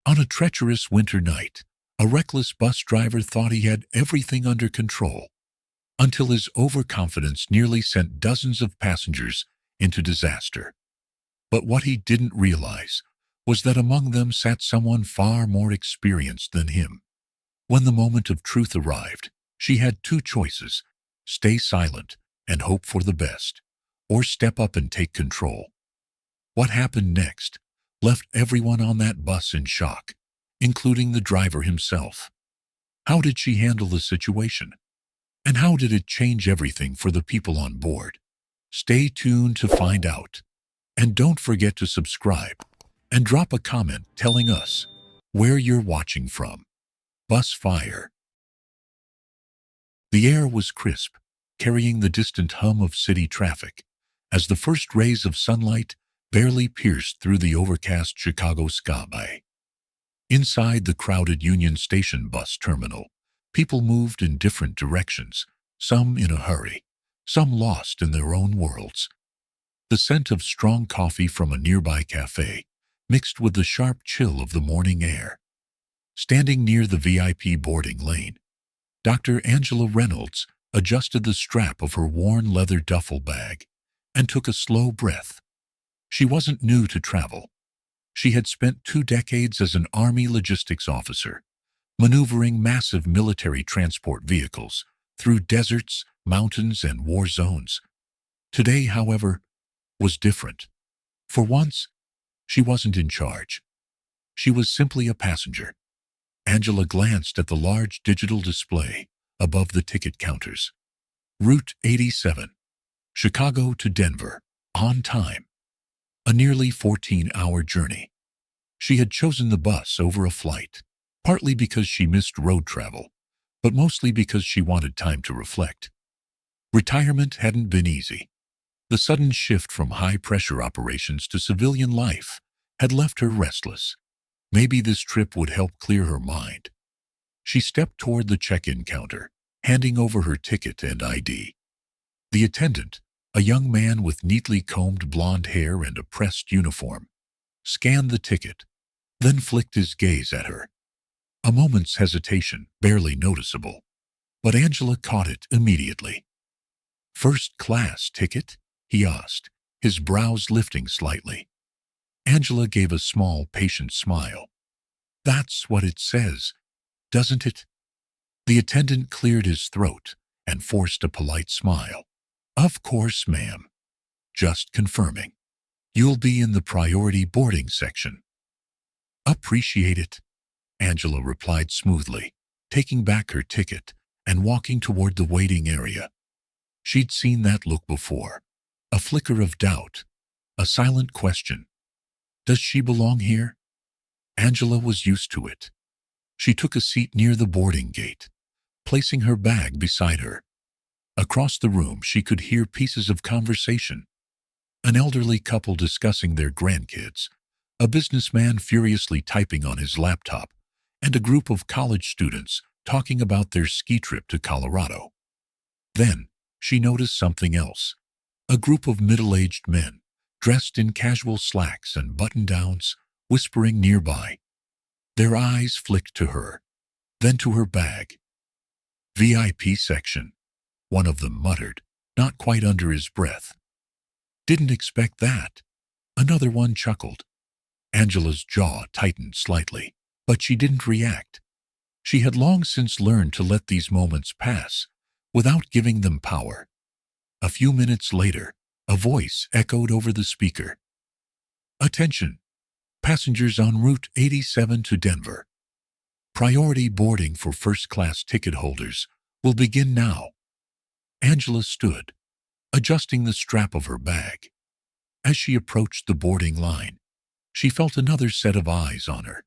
On a treacherous winter night, a reckless bus driver thought he had everything under control until his overconfidence nearly sent dozens of passengers into disaster. But what he didn't realize was that among them sat someone far more experienced than him. When the moment of truth arrived, she had two choices: stay silent and hope for the best, or step up and take control. What happened next left everyone on that bus in shock, including the driver himself. How did she handle the situation? And how did it change everything for the people on board? Stay tuned to find out. And don't forget to subscribe and drop a comment telling us where you're watching from. Bus fire. The air was crisp, carrying the distant hum of city traffic, as the first rays of sunlight barely pierced through the overcast Chicago sky. Inside the crowded Union Station bus terminal, people moved in different directions, some in a hurry, some lost in their own worlds. The scent of strong coffee from a nearby cafe mixed with the sharp chill of the morning air. Standing near the VIP boarding lane, Dr. Angela Reynolds adjusted the strap of her worn leather duffel bag and took a slow breath. She wasn't new to travel. She had spent 2 decades as an Army logistics officer, maneuvering massive military transport vehicles through deserts, mountains, and war zones. Today, however, was different. For once, she wasn't in charge. She was simply a passenger. Angela glanced at the large digital display above the ticket counters. Route 87, Chicago to Denver, on time. A nearly 14-hour journey. She had chosen the bus over a flight, partly because she missed road travel, but mostly because she wanted time to reflect. Retirement hadn't been easy. The sudden shift from high-pressure operations to civilian life had left her restless. Maybe this trip would help clear her mind. She stepped toward the check-in counter, handing over her ticket and ID. The attendant, a young man with neatly combed blonde hair and a pressed uniform, scanned the ticket, then flicked his gaze at her. A moment's hesitation, barely noticeable, but Angela caught it immediately. "First-class ticket?" he asked, his brows lifting slightly. Angela gave a small, patient smile. "That's what it says, doesn't it?" The attendant cleared his throat and forced a polite smile. "Of course, ma'am. Just confirming. You'll be in the priority boarding section." "Appreciate it," Angela replied smoothly, taking back her ticket and walking toward the waiting area. She'd seen that look before. A flicker of doubt, a silent question. Does she belong here? Angela was used to it. She took a seat near the boarding gate, placing her bag beside her. Across the room, she could hear pieces of conversation. An elderly couple discussing their grandkids, a businessman furiously typing on his laptop, and a group of college students talking about their ski trip to Colorado. Then, she noticed something else. A group of middle-aged men, dressed in casual slacks and button-downs, whispering nearby. Their eyes flicked to her, then to her bag. "VIP section," one of them muttered, not quite under his breath. "Didn't expect that." Another one chuckled. Angela's jaw tightened slightly, but she didn't react. She had long since learned to let these moments pass without giving them power. A few minutes later, a voice echoed over the speaker. "Attention! Passengers en route 87 to Denver. Priority boarding for first-class ticket holders will begin now." Angela stood, adjusting the strap of her bag. As she approached the boarding line, she felt another set of eyes on her.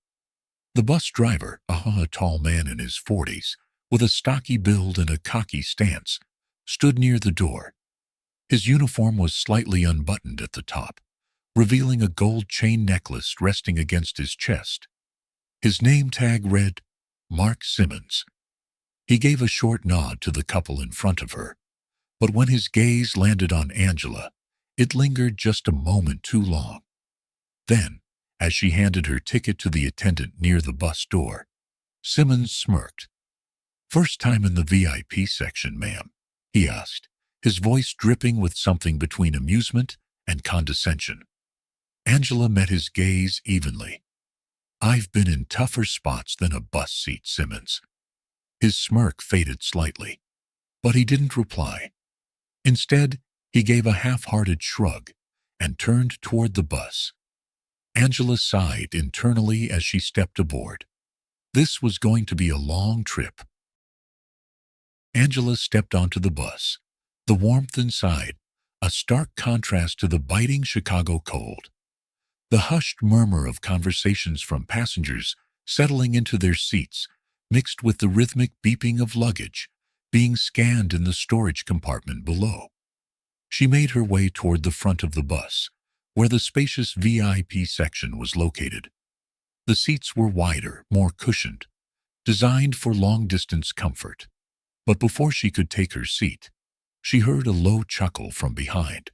The bus driver, a tall man in his 40s, with a stocky build and a cocky stance, stood near the door. His uniform was slightly unbuttoned at the top, revealing a gold chain necklace resting against his chest. His name tag read, Mark Simmons. He gave a short nod to the couple in front of her, but when his gaze landed on Angela, it lingered just a moment too long. Then, As she handed her ticket to the attendant near the bus door, Simmons smirked. "First time in the VIP section, ma'am?" he asked, his voice dripping with something between amusement and condescension. Angela met his gaze evenly. "I've been in tougher spots than a bus seat, Simmons." His smirk faded slightly, but he didn't reply. Instead, he gave a half-hearted shrug and turned toward the bus. Angela sighed internally as she stepped aboard. This was going to be a long trip. Angela stepped onto the bus, the warmth inside, a stark contrast to the biting Chicago cold. The hushed murmur of conversations from passengers settling into their seats, mixed with the rhythmic beeping of luggage being scanned in the storage compartment below. She made her way toward the front of the bus, where the spacious VIP section was located. The seats were wider, more cushioned, designed for long-distance comfort. But before she could take her seat, she heard a low chuckle from behind.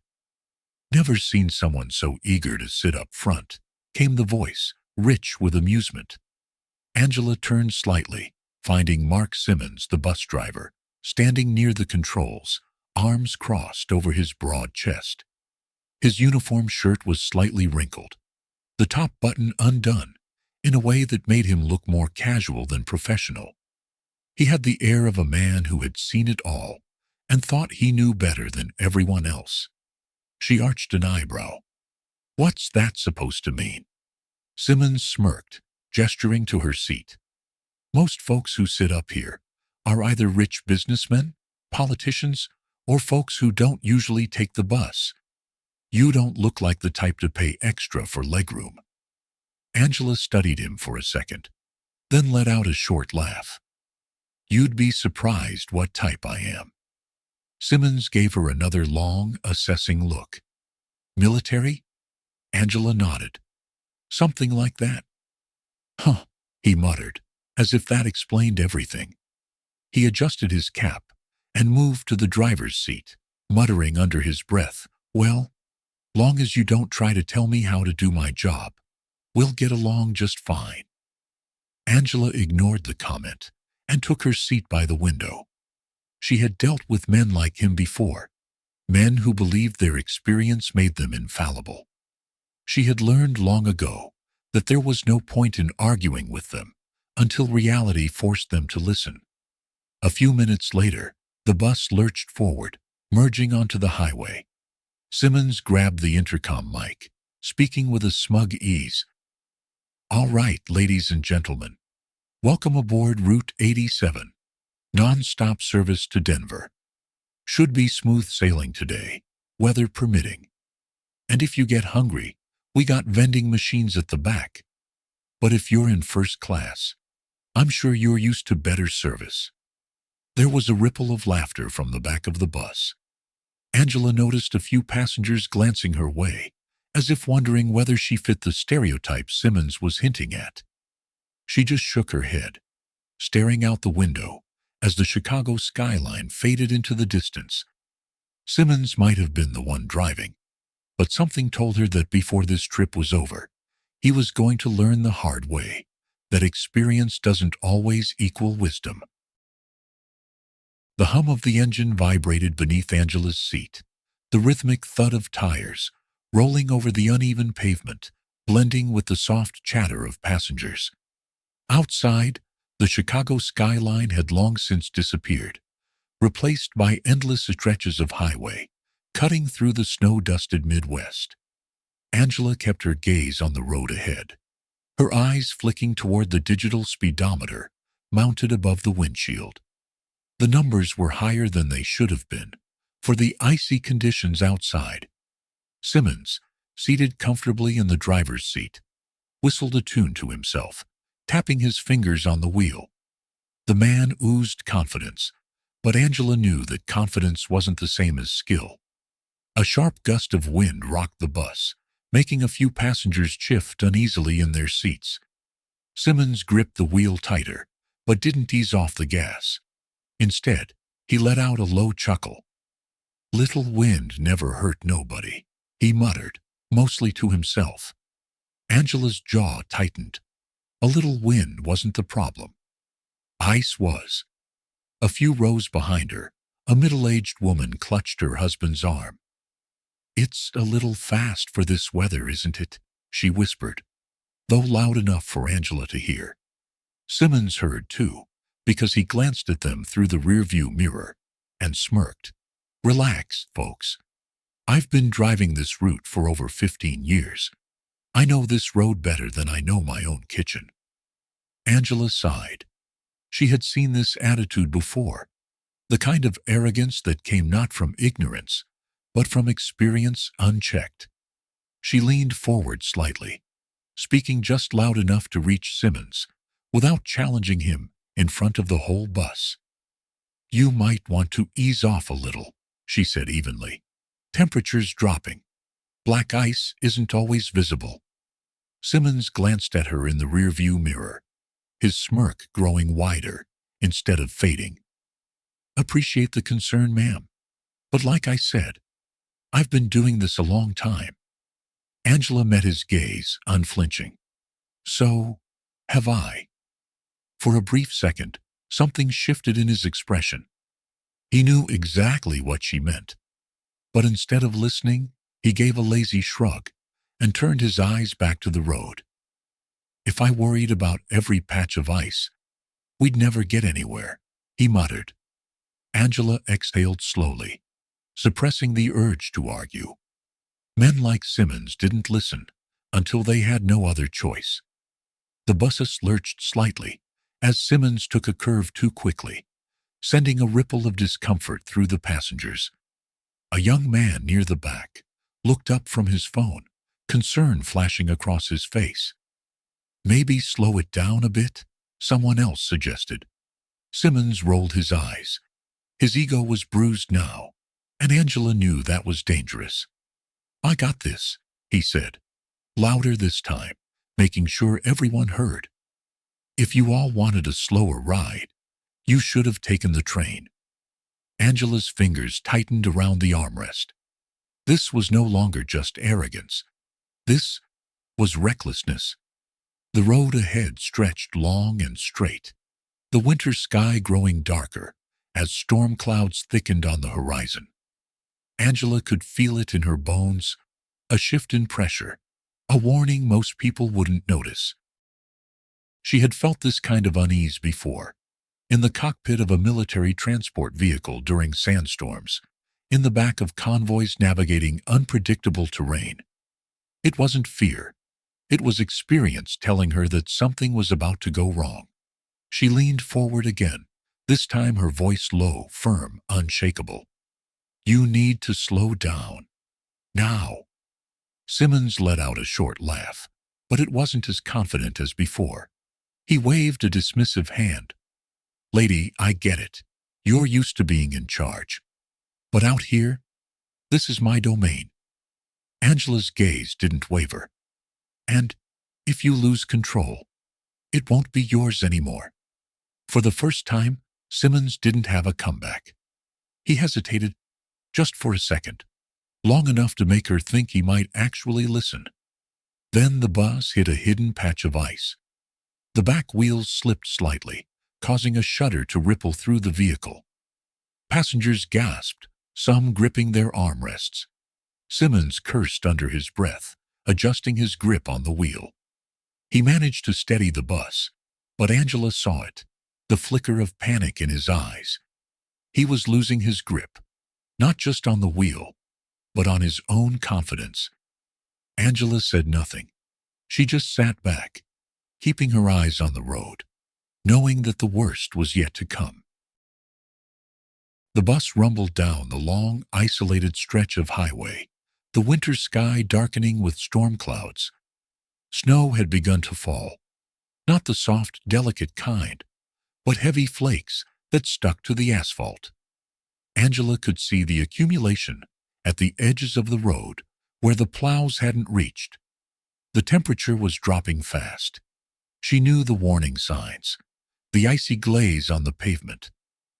"Never seen someone so eager to sit up front," came the voice, rich with amusement. Angela turned slightly, finding Mark Simmons, the bus driver, standing near the controls, arms crossed over his broad chest. His uniform shirt was slightly wrinkled, the top button undone, in a way that made him look more casual than professional. He had the air of a man who had seen it all and thought he knew better than everyone else. She arched an eyebrow. "What's that supposed to mean?" Simmons smirked, gesturing to her seat. "Most folks who sit up here are either rich businessmen, politicians, or folks who don't usually take the bus. You don't look like the type to pay extra for legroom." Angela studied him for a second, then let out a short laugh. "You'd be surprised what type I am." Simmons gave her another long, assessing look. "Military?" Angela nodded. "Something like that." "Huh," he muttered, as if that explained everything. He adjusted his cap and moved to the driver's seat, muttering under his breath, "Well, long as you don't try to tell me how to do my job, we'll get along just fine." Angela ignored the comment and took her seat by the window. She had dealt with men like him before, men who believed their experience made them infallible. She had learned long ago that there was no point in arguing with them until reality forced them to listen. A few minutes later, the bus lurched forward, merging onto the highway. Simmons grabbed the intercom mic, speaking with a smug ease. "All right, ladies and gentlemen, welcome aboard Route 87, non-stop service to Denver. Should be smooth sailing today, weather permitting. And if you get hungry, we got vending machines at the back. But if you're in first class, I'm sure you're used to better service." There was a ripple of laughter from the back of the bus. Angela noticed a few passengers glancing her way, as if wondering whether she fit the stereotype Simmons was hinting at. She just shook her head, staring out the window as the Chicago skyline faded into the distance. Simmons might have been the one driving, but something told her that before this trip was over, he was going to learn the hard way that experience doesn't always equal wisdom. The hum of the engine vibrated beneath Angela's seat, the rhythmic thud of tires rolling over the uneven pavement, blending with the soft chatter of passengers. Outside, the Chicago skyline had long since disappeared, replaced by endless stretches of highway, cutting through the snow-dusted Midwest. Angela kept her gaze on the road ahead, her eyes flicking toward the digital speedometer mounted above the windshield. The numbers were higher than they should have been, for the icy conditions outside. Simmons, seated comfortably in the driver's seat, whistled a tune to himself, tapping his fingers on the wheel. The man oozed confidence, but Angela knew that confidence wasn't the same as skill. A sharp gust of wind rocked the bus, making a few passengers shift uneasily in their seats. Simmons gripped the wheel tighter, but didn't ease off the gas. Instead, he let out a low chuckle. "Little wind never hurt nobody," he muttered, mostly to himself. Angela's jaw tightened. A little wind wasn't the problem. Ice was. A few rows behind her, a middle-aged woman clutched her husband's arm. "It's a little fast for this weather, isn't it?" she whispered, though loud enough for Angela to hear. Simmons heard too, because he glanced at them through the rearview mirror and smirked. "Relax, folks. I've been driving this route for over 15 years. I know this road better than I know my own kitchen." Angela sighed. She had seen this attitude before, the kind of arrogance that came not from ignorance, but from experience unchecked. She leaned forward slightly, speaking just loud enough to reach Simmons, without challenging him in front of the whole bus. "You might want to ease off a little," she said evenly. "Temperature's dropping. Black ice isn't always visible." Simmons glanced at her in the rearview mirror, his smirk growing wider instead of fading. "Appreciate the concern, ma'am. But like I said, I've been doing this a long time." Angela met his gaze, unflinching. "So have I." For a brief second, something shifted in his expression. He knew exactly what she meant. But instead of listening, he gave a lazy shrug and turned his eyes back to the road. "If I worried about every patch of ice, we'd never get anywhere," he muttered. Angela exhaled slowly, suppressing the urge to argue. Men like Simmons didn't listen until they had no other choice. The bus lurched slightly as Simmons took a curve too quickly, sending a ripple of discomfort through the passengers. A young man near the back looked up from his phone, concern flashing across his face. "Maybe slow it down a bit," someone else suggested. Simmons rolled his eyes. His ego was bruised now, and Angela knew that was dangerous. "I got this," he said, louder this time, making sure everyone heard. "If you all wanted a slower ride, you should have taken the train." Angela's fingers tightened around the armrest. This was no longer just arrogance. This was recklessness. The road ahead stretched long and straight, the winter sky growing darker as storm clouds thickened on the horizon. Angela could feel it in her bones, a shift in pressure, a warning most people wouldn't notice. She had felt this kind of unease before, in the cockpit of a military transport vehicle during sandstorms, in the back of convoys navigating unpredictable terrain. It wasn't fear. It was experience telling her that something was about to go wrong. She leaned forward again, this time her voice low, firm, unshakable. "You need to slow down. Now." Simmons let out a short laugh, but it wasn't as confident as before. He waved a dismissive hand. "Lady, I get it. You're used to being in charge. But out here, this is my domain." Angela's gaze didn't waver. "And if you lose control, it won't be yours anymore." For the first time, Simmons didn't have a comeback. He hesitated, just for a second, long enough to make her think he might actually listen. Then the bus hit a hidden patch of ice. The back wheels slipped slightly, causing a shudder to ripple through the vehicle. Passengers gasped, some gripping their armrests. Simmons cursed under his breath, adjusting his grip on the wheel. He managed to steady the bus, but Angela saw it, the flicker of panic in his eyes. He was losing his grip, not just on the wheel, but on his own confidence. Angela said nothing. She just sat back, keeping her eyes on the road, knowing that the worst was yet to come. The bus rumbled down the long, isolated stretch of highway, the winter sky darkening with storm clouds. Snow had begun to fall, not the soft, delicate kind, but heavy flakes that stuck to the asphalt. Angela could see the accumulation at the edges of the road where the plows hadn't reached. The temperature was dropping fast. She knew the warning signs, the icy glaze on the pavement,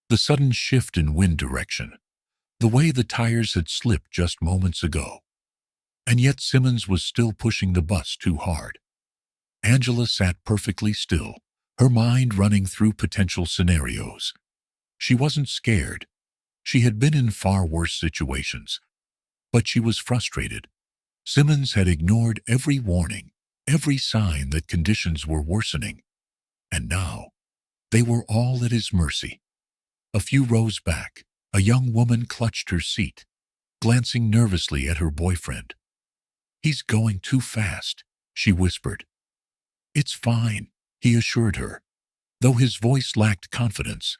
the sudden shift in wind direction, the way the tires had slipped just moments ago. And yet Simmons was still pushing the bus too hard. Angela sat perfectly still, her mind running through potential scenarios. She wasn't scared. She had been in far worse situations. But she was frustrated. Simmons had ignored every warning, every sign that conditions were worsening. And now, they were all at his mercy. A few rows back, a young woman clutched her seat, glancing nervously at her boyfriend. "He's going too fast," she whispered. "It's fine," he assured her, though his voice lacked confidence.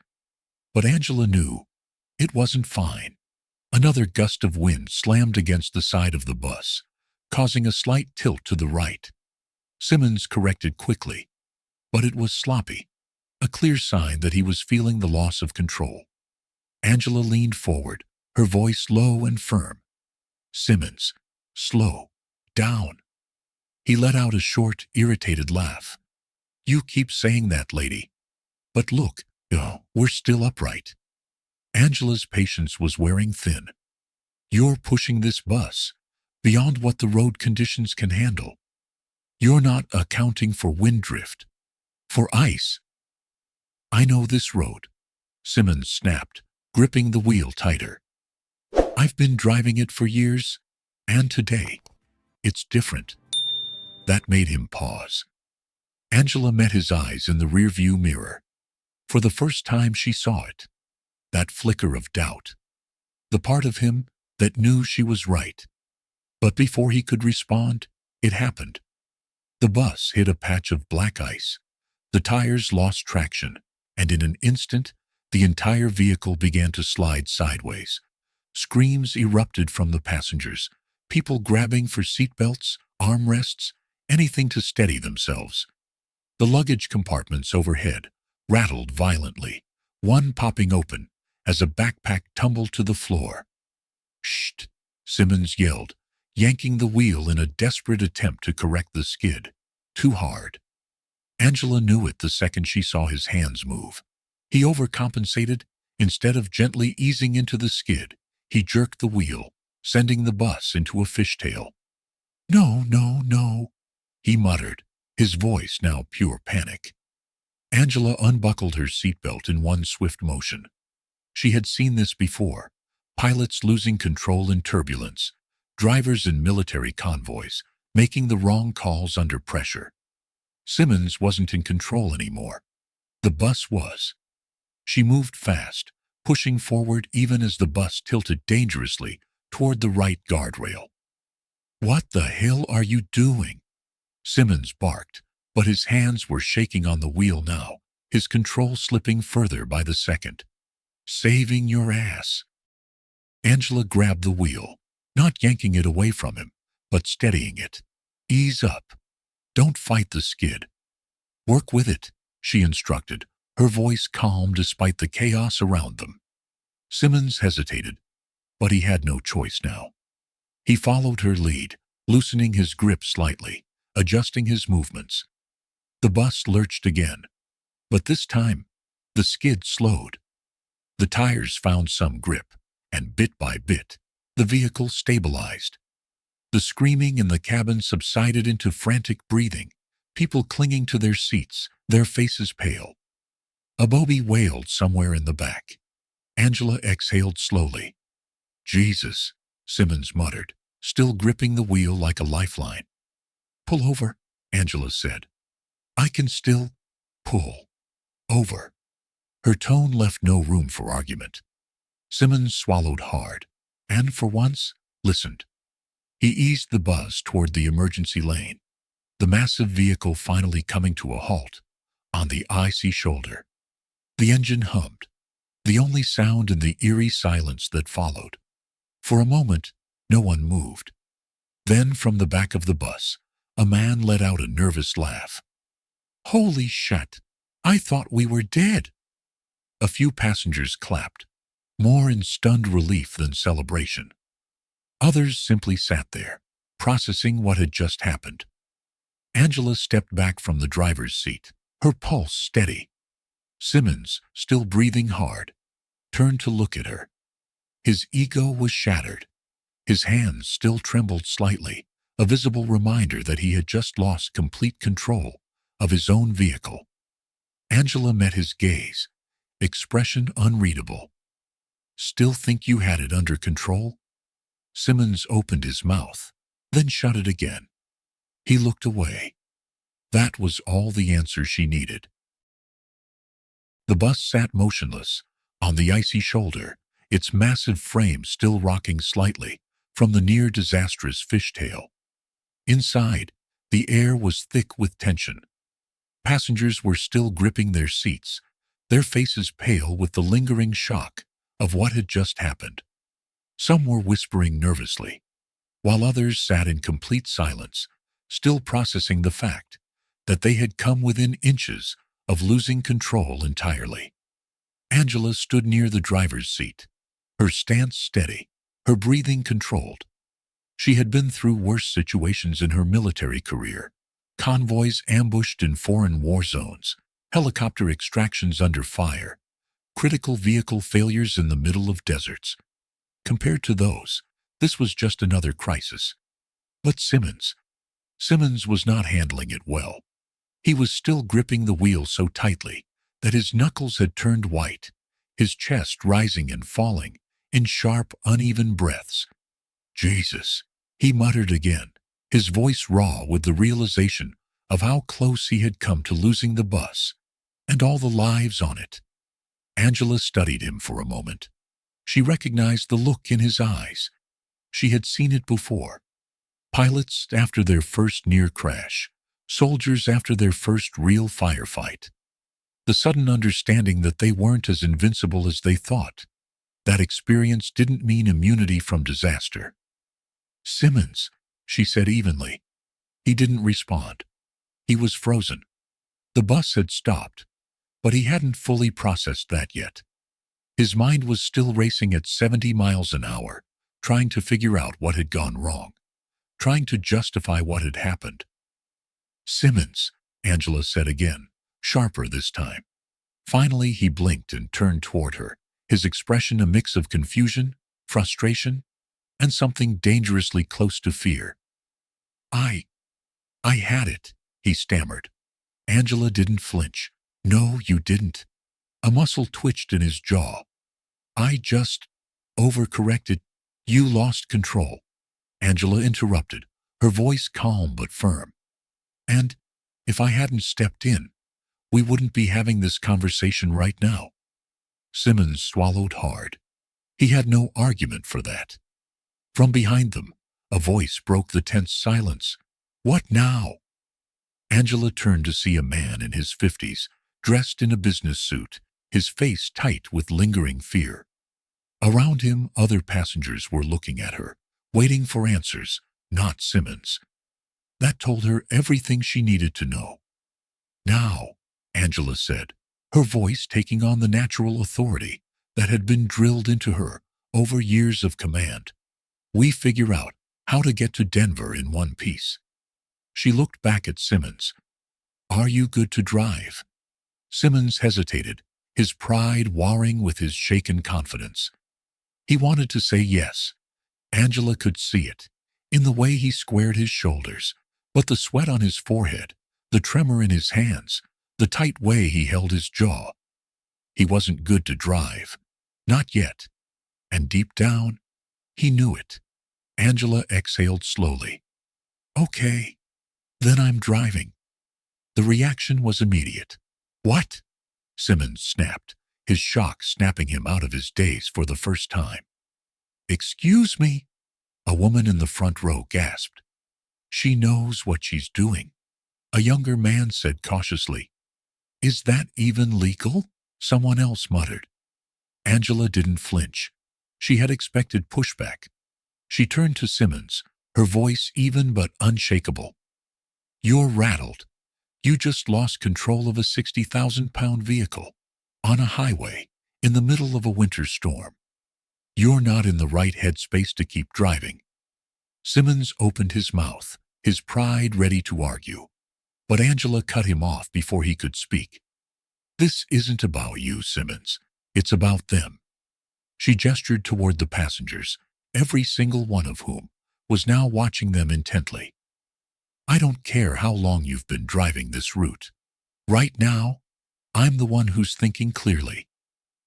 But Angela knew it wasn't fine. Another gust of wind slammed against the side of the bus, causing a slight tilt to the right. Simmons corrected quickly, but it was sloppy, a clear sign that he was feeling the loss of control. Angela leaned forward, her voice low and firm. "Simmons, slow down." He let out a short, irritated laugh. "You keep saying that, lady. But look, we're still upright." Angela's patience was wearing thin. "You're pushing this bus beyond what the road conditions can handle. You're not accounting for wind drift, for ice." "I know this road," Simmons snapped, gripping the wheel tighter. "I've been driving it for years, and today, it's different." That made him pause. Angela met his eyes in the rearview mirror. For the first time she saw it. That flicker of doubt. The part of him that knew she was right. But before he could respond, it happened. The bus hit a patch of black ice. The tires lost traction, and in an instant, the entire vehicle began to slide sideways. Screams erupted from the passengers, people grabbing for seatbelts, armrests, anything to steady themselves. The luggage compartments overhead rattled violently, one popping open as a backpack tumbled to the floor. "Shh!" Simmons yelled, yanking the wheel in a desperate attempt to correct the skid. Too hard. Angela knew it the second she saw his hands move. He overcompensated. Instead of gently easing into the skid, he jerked the wheel, sending the bus into a fishtail. "No, no, no," he muttered, his voice now pure panic. Angela unbuckled her seatbelt in one swift motion. She had seen this before. Pilots losing control in turbulence, drivers in military convoys making the wrong calls under pressure. Simmons wasn't in control anymore. The bus was. She moved fast, pushing forward even as the bus tilted dangerously toward the right guardrail. "What the hell are you doing?" Simmons barked, but his hands were shaking on the wheel now, his control slipping further by the second. "Saving your ass." Angela grabbed the wheel, not yanking it away from him, but steadying it. "Ease up. Don't fight the skid. Work with it," she instructed, her voice calm despite the chaos around them. Simmons hesitated, but he had no choice now. He followed her lead, loosening his grip slightly, adjusting his movements. The bus lurched again, but this time, the skid slowed. The tires found some grip, and bit by bit, the vehicle stabilized. The screaming in the cabin subsided into frantic breathing, people clinging to their seats, their faces pale. A Bobby wailed somewhere in the back. Angela exhaled slowly. "Jesus," Simmons muttered, still gripping the wheel like a lifeline. "Pull over," Angela said. "I can still pull over." Her tone left no room for argument. Simmons swallowed hard, and for once, listened. He eased the bus toward the emergency lane, the massive vehicle finally coming to a halt on the icy shoulder. The engine hummed, the only sound in the eerie silence that followed. For a moment, no one moved. Then, from the back of the bus, a man let out a nervous laugh. "Holy shit! I thought we were dead." A few passengers clapped, more in stunned relief than celebration. Others simply sat there, processing what had just happened. Angela stepped back from the driver's seat, her pulse steady. Simmons, still breathing hard, turned to look at her. His ego was shattered. His hands still trembled slightly, a visible reminder that he had just lost complete control of his own vehicle. Angela met his gaze, expression unreadable. "Still think you had it under control?" Simmons opened his mouth, then shut it again. He looked away. That was all the answer she needed. The bus sat motionless on the icy shoulder, its massive frame still rocking slightly from the near-disastrous fishtail. Inside, the air was thick with tension. Passengers were still gripping their seats, their faces pale with the lingering shock of what had just happened. Some were whispering nervously, while others sat in complete silence, still processing the fact that they had come within inches of losing control entirely. Angela stood near the driver's seat, her stance steady, her breathing controlled. She had been through worse situations in her military career: convoys ambushed in foreign war zones, helicopter extractions under fire, critical vehicle failures in the middle of deserts. Compared to those, this was just another crisis. But Simmons was not handling it well. He was still gripping the wheel so tightly that his knuckles had turned white, his chest rising and falling in sharp, uneven breaths. "Jesus," he muttered again, his voice raw with the realization of how close he had come to losing the bus and all the lives on it. Angela studied him for a moment. She recognized the look in his eyes. She had seen it before. Pilots after their first near crash, soldiers after their first real firefight. The sudden understanding that they weren't as invincible as they thought. That experience didn't mean immunity from disaster. "Simmons," she said evenly. He didn't respond. He was frozen. The bus had stopped, but he hadn't fully processed that yet. His mind was still racing at 70 miles an hour, trying to figure out what had gone wrong, trying to justify what had happened. "Simmons," Angela said again, sharper this time. Finally, he blinked and turned toward her, his expression a mix of confusion, frustration, and something dangerously close to fear. I had it," he stammered. Angela didn't flinch. "No, you didn't." A muscle twitched in his jaw. "I just overcorrected. You lost control." Angela interrupted, her voice calm but firm. "And if I hadn't stepped in, we wouldn't be having this conversation right now." Simmons swallowed hard. He had no argument for that. From behind them, a voice broke the tense silence. "What now?" Angela turned to see a man in his 50s, dressed in a business suit, his face tight with lingering fear. Around him, other passengers were looking at her, waiting for answers, not Simmons. That told her everything she needed to know. "Now," Angela said, her voice taking on the natural authority that had been drilled into her over years of command, "we figure out how to get to Denver in one piece." She looked back at Simmons. "Are you good to drive?" Simmons hesitated, his pride warring with his shaken confidence. He wanted to say yes. Angela could see it, in the way he squared his shoulders, but the sweat on his forehead, the tremor in his hands, the tight way he held his jaw. He wasn't good to drive. Not yet. And deep down, he knew it. Angela exhaled slowly. "Okay, then I'm driving." The reaction was immediate. "What?" Simmons snapped, his shock snapping him out of his daze for the first time. "Excuse me?" A woman in the front row gasped. "She knows what she's doing," a younger man said cautiously. "Is that even legal?" someone else muttered. Angela didn't flinch. She had expected pushback. She turned to Simmons, her voice even but unshakable. "You're rattled. You just lost control of a 60,000-pound vehicle on a highway in the middle of a winter storm. You're not in the right headspace to keep driving." Simmons opened his mouth, his pride ready to argue, but Angela cut him off before he could speak. "This isn't about you, Simmons. It's about them." She gestured toward the passengers, every single one of whom was now watching them intently. I don't care how long you've been driving this route. Right now, I'm the one who's thinking clearly,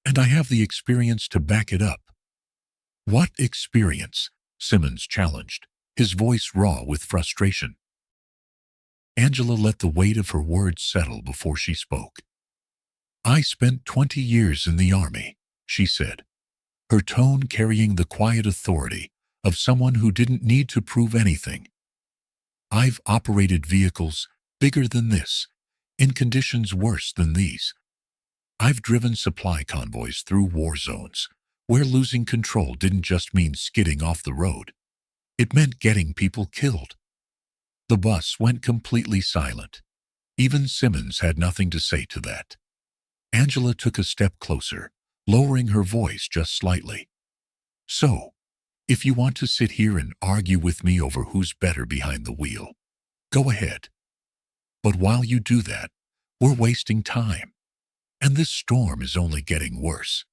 and I have the experience to back it up. What experience? Simmons challenged, his voice raw with frustration. Angela let the weight of her words settle before she spoke. I spent 20 years in the Army, she said, her tone carrying the quiet authority of someone who didn't need to prove anything. I've operated vehicles bigger than this, in conditions worse than these. I've driven supply convoys through war zones, where losing control didn't just mean skidding off the road. It meant getting people killed. The bus went completely silent. Even Simmons had nothing to say to that. Angela took a step closer, lowering her voice just slightly. So, if you want to sit here and argue with me over who's better behind the wheel, go ahead. But while you do that, we're wasting time. And this storm is only getting worse.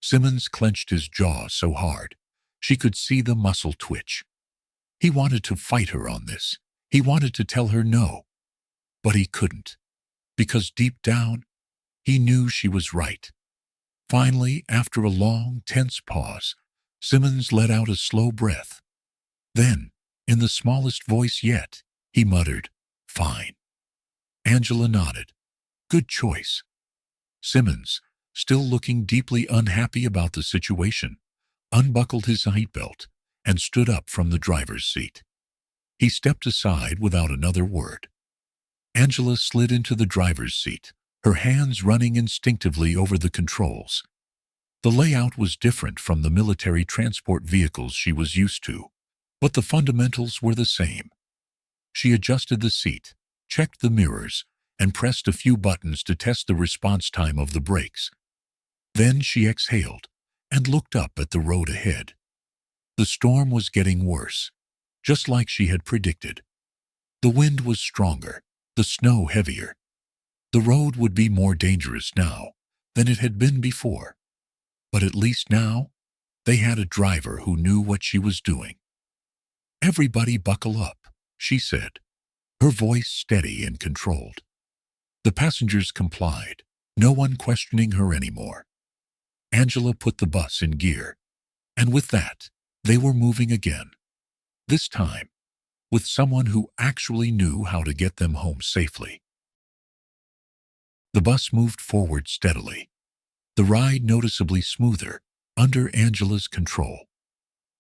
Simmons clenched his jaw so hard, she could see the muscle twitch. He wanted to fight her on this. He wanted to tell her no. But he couldn't, because deep down, he knew she was right. Finally, after a long, tense pause, Simmons let out a slow breath. Then, in the smallest voice yet, he muttered, "Fine." Angela nodded. Good choice. Simmons, still looking deeply unhappy about the situation, unbuckled his seatbelt and stood up from the driver's seat. He stepped aside without another word. Angela slid into the driver's seat, her hands running instinctively over the controls. The layout was different from the military transport vehicles she was used to, but the fundamentals were the same. She adjusted the seat, checked the mirrors, and pressed a few buttons to test the response time of the brakes. Then she exhaled and looked up at the road ahead. The storm was getting worse, just like she had predicted. The wind was stronger, the snow heavier. The road would be more dangerous now than it had been before. But at least now, they had a driver who knew what she was doing. Everybody buckle up, she said, her voice steady and controlled. The passengers complied, no one questioning her anymore. Angela put the bus in gear, and with that, they were moving again. This time, with someone who actually knew how to get them home safely. The bus moved forward steadily, the ride noticeably smoother under Angela's control.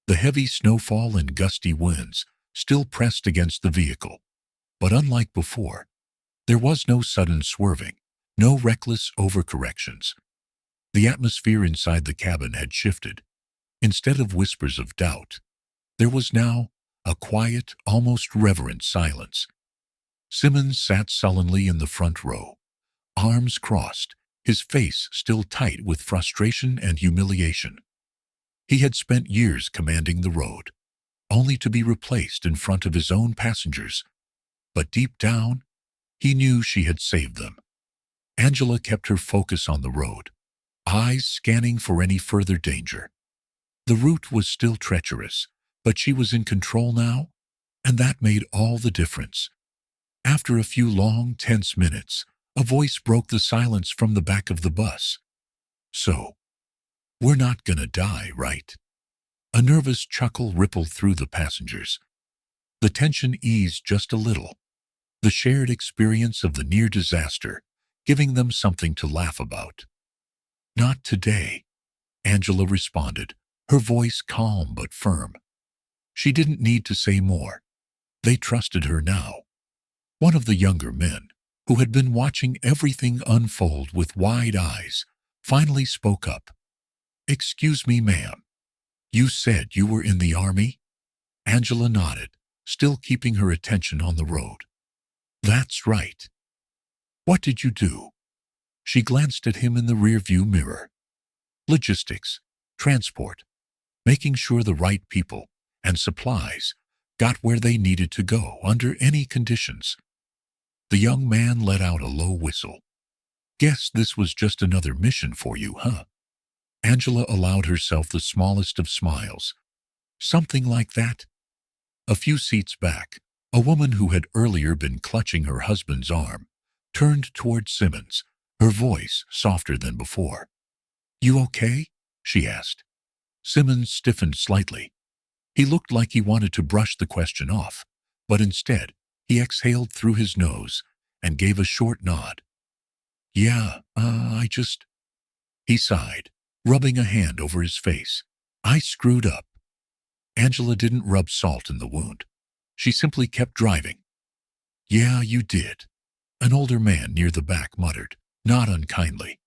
The heavy snowfall and gusty winds still pressed against the vehicle, but unlike before, there was no sudden swerving, no reckless overcorrections. The atmosphere inside the cabin had shifted. Instead of whispers of doubt, there was now a quiet, almost reverent silence. Simmons sat sullenly in the front row, arms crossed, his face still tight with frustration and humiliation. He had spent years commanding the road, only to be replaced in front of his own passengers. But deep down, he knew she had saved them. Angela kept her focus on the road, eyes scanning for any further danger. The route was still treacherous, but she was in control now, and that made all the difference. After a few long, tense minutes, a voice broke the silence from the back of the bus. So, we're not gonna die, right? A nervous chuckle rippled through the passengers. The tension eased just a little, the shared experience of the near disaster giving them something to laugh about. Not today, Angela responded, her voice calm but firm. She didn't need to say more. They trusted her now. One of the younger men, who had been watching everything unfold with wide eyes, finally spoke up. "Excuse me, ma'am. You said you were in the Army?" Angela nodded, still keeping her attention on the road. "That's right. What did you do?" She glanced at him in the rearview mirror. "Logistics, transport, making sure the right people and supplies got where they needed to go under any conditions." The young man let out a low whistle. "Guess this was just another mission for you, huh?" Angela allowed herself the smallest of smiles. Something like that. A few seats back, a woman who had earlier been clutching her husband's arm turned toward Simmons, her voice softer than before. "You okay?" she asked. Simmons stiffened slightly. He looked like he wanted to brush the question off, but instead, he exhaled through his nose and gave a short nod. "Yeah, I just—" He sighed, rubbing a hand over his face. "I screwed up." Angela didn't rub salt in the wound. She simply kept driving. "Yeah, you did," an older man near the back muttered, not unkindly.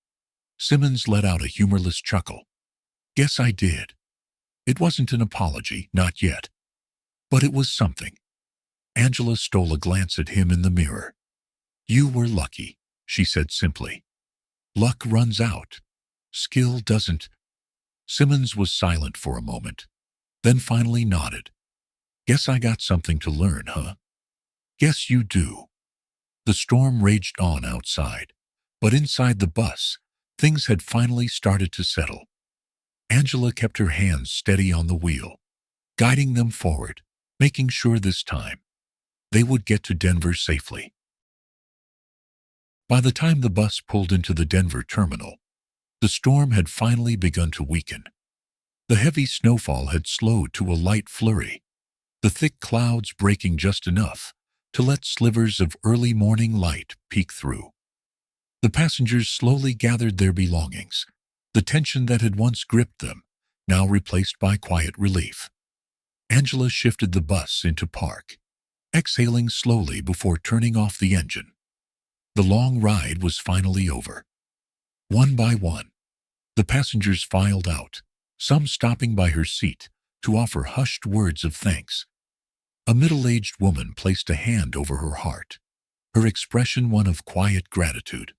Simmons let out a humorless chuckle. "Guess I did." It wasn't an apology, not yet. But it was something. Angela stole a glance at him in the mirror. "You were lucky," she said simply. "Luck runs out. Skill doesn't." Simmons was silent for a moment, then finally nodded. "Guess I got something to learn, huh?" "Guess you do." The storm raged on outside, but inside the bus, things had finally started to settle. Angela kept her hands steady on the wheel, guiding them forward, making sure this time they would get to Denver safely. By the time the bus pulled into the Denver terminal, the storm had finally begun to weaken. The heavy snowfall had slowed to a light flurry, the thick clouds breaking just enough to let slivers of early morning light peek through. The passengers slowly gathered their belongings, the tension that had once gripped them, now replaced by quiet relief. Angela shifted the bus into park, exhaling slowly before turning off the engine. The long ride was finally over. One by one, the passengers filed out, some stopping by her seat to offer hushed words of thanks. A middle-aged woman placed a hand over her heart, her expression one of quiet gratitude.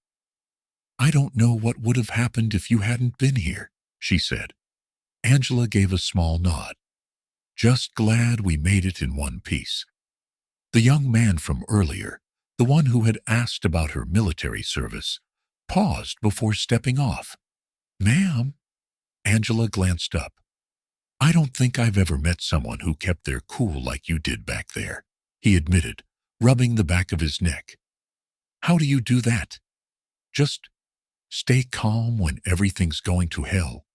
"I don't know what would have happened if you hadn't been here," she said. Angela gave a small nod. "Just glad we made it in one piece." The young man from earlier, the one who had asked about her military service, paused before stepping off. "Ma'am?" Angela glanced up. "I don't think I've ever met someone who kept their cool like you did back there," he admitted, rubbing the back of his neck. "How do you do that? Just stay calm when everything's going to hell?"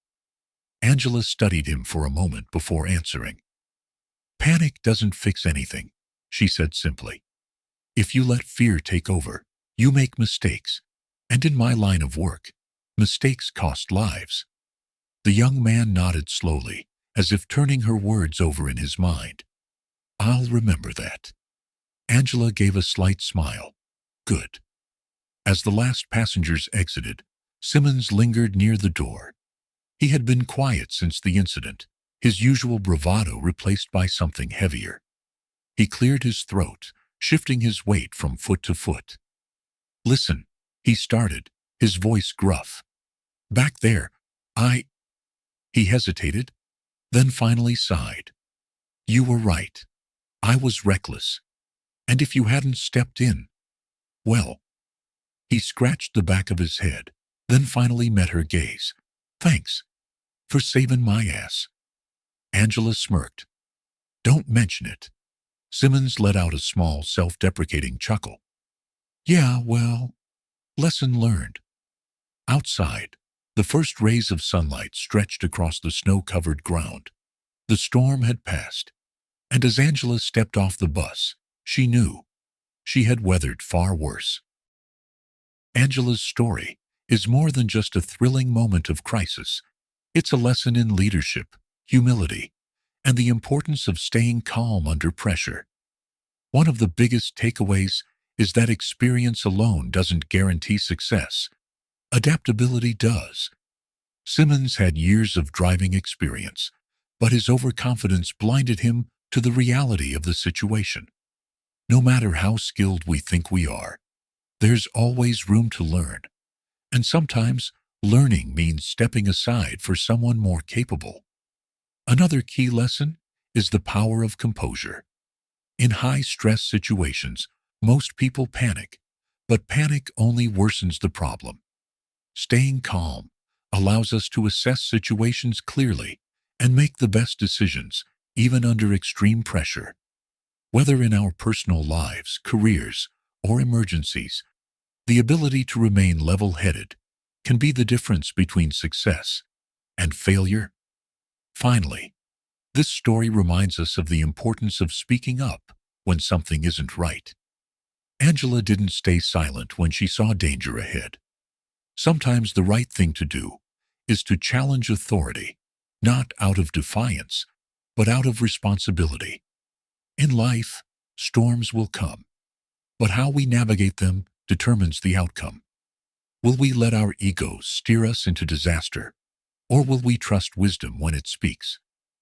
Angela studied him for a moment before answering. "Panic doesn't fix anything," she said simply. "If you let fear take over, you make mistakes. And in my line of work, mistakes cost lives." The young man nodded slowly, as if turning her words over in his mind. "I'll remember that." Angela gave a slight smile. "Good." As the last passengers exited, Simmons lingered near the door. He had been quiet since the incident, his usual bravado replaced by something heavier. He cleared his throat, shifting his weight from foot to foot. "Listen," he started, his voice gruff. "Back there, I—" He hesitated, then finally sighed. "You were right. I was reckless. And if you hadn't stepped in, well—" He scratched the back of his head, then finally met her gaze. "Thanks for saving my ass." Angela smirked. "Don't mention it." Simmons let out a small, self-deprecating chuckle. "Yeah, well, lesson learned." Outside, the first rays of sunlight stretched across the snow-covered ground. The storm had passed, and as Angela stepped off the bus, she knew she had weathered far worse. Angela's story is more than just a thrilling moment of crisis. It's a lesson in leadership, humility, and the importance of staying calm under pressure. One of the biggest takeaways is that experience alone doesn't guarantee success. Adaptability does. Simmons had years of driving experience, but his overconfidence blinded him to the reality of the situation. No matter how skilled we think we are, there's always room to learn. And sometimes, learning means stepping aside for someone more capable. Another key lesson is the power of composure. In high-stress situations, most people panic, but panic only worsens the problem. Staying calm allows us to assess situations clearly and make the best decisions, even under extreme pressure. Whether in our personal lives, careers, or emergencies, the ability to remain level-headed can be the difference between success and failure. Finally, this story reminds us of the importance of speaking up when something isn't right. Angela didn't stay silent when she saw danger ahead. Sometimes the right thing to do is to challenge authority, not out of defiance, but out of responsibility. In life, storms will come, but how we navigate them determines the outcome. Will we let our egos steer us into disaster, or will we trust wisdom when it speaks?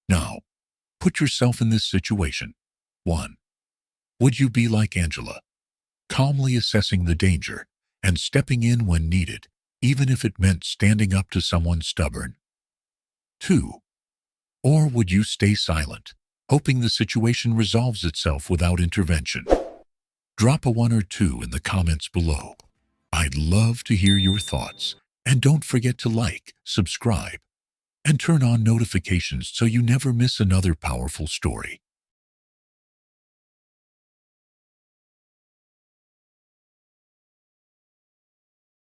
Now, put yourself in this situation. 1. Would you be like Angela, calmly assessing the danger and stepping in when needed, even if it meant standing up to someone stubborn? 2. Or would you stay silent, hoping the situation resolves itself without intervention? Drop a 1 or 2 in the comments below. I'd love to hear your thoughts. And don't forget to like, subscribe, and turn on notifications so you never miss another powerful story.